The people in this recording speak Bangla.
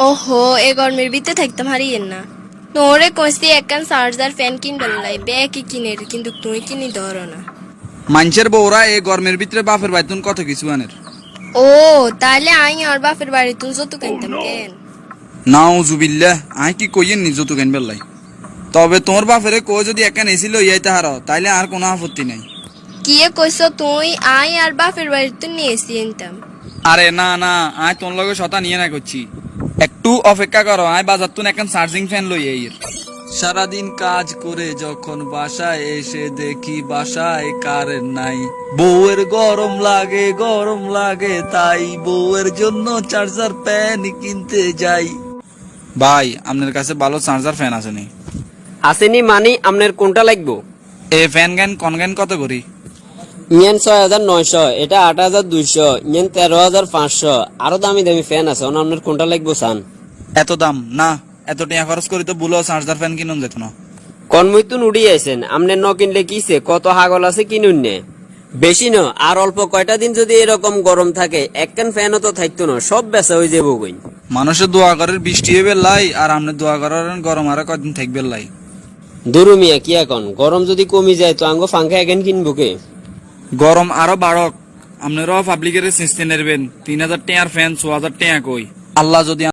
ওহো, এ গরমের ভিতরে থাকতাম হারিয়েন না। তোরে কইছি একখান চার্জার ফ্যান কিনবার লাই, ব্যাগই কিনে কিন্তু তুই কিনি ধরো না। মানুষের বউরা এই গরমের ভিতরে বাপের বাইতুন কত কিছু আনের। ও, তাহলে আই আর বাপের বাড়ি তুই যত কিনতাম কেন? নাউজুবিল্লাহ, আই কি কইয়েন নি যত কেন বেল্লাই। তবে তোমার বাপেরে কই যদি একখান এসি লইয়াইতে হারো তাইলে আর কোনো আপত্তি নাই। কি কইছ তুই? আই আর বাপের বাড়ি তুই নিয়েছি এনতাম। আরে না না, আয় তোর লগে শতা নিয়ে না করছি। একটু অপেক্ষা করো, আয় বাজার তুন এখন চার্জিং ফ্যান লই আইর। সারাদিন কাজ করে যখন বাসায় এসে দেখি বাসায় কারেন্ট নাই, বউয়ের গরম লাগে তাই বউয়ের জন্য চার্জার ফ্যান কিনতে যাই। ভাই, আপনার কাছে ভালো চার্জার ফ্যান আছে নি? আসেনি মানি আপনার কোনটা লাগবো? এ ফ্যান জ্ঞান কন জ্ঞান কত করি? ইয়েন 6,900, এটা 8,200, ইয়েন 13,500। আরো দামি দামি ফ্যান আছে, আপনার কোনটা লাগবো সান? এত দাম না, এত টাকা খরচ করি তো বুলো চার্জার ফ্যান কিনুন যেত না। কনমইতুন উড়ি আইছেন, আপনি ন কিনলে কিছে, কত হাগল আছে কিনুন নে। বেশি ন, আর অল্প কয়টা দিন যদি এরকম গরম থাকে একখান ফ্যানও তো থাকতো না, সব বেচা হয়ে যাবো কই। মানুষের দোয়া করার বৃষ্টি হইবে লাই, আর আপনি দোয়া করার গরম আরো কদিন থাকবে লাই। দুরু মিয়া কি এখন, গরম যদি কমি যায় তো আঙ্গো ফাঙ্কা এখন কিনবো কে? গরম আরো বাড়ক, আপনারাও পাবলিকের সিস্টেম নেবেন। 3,000 টাকার ফ্যান 6,000 টাকা কই। আল্লাহ যদি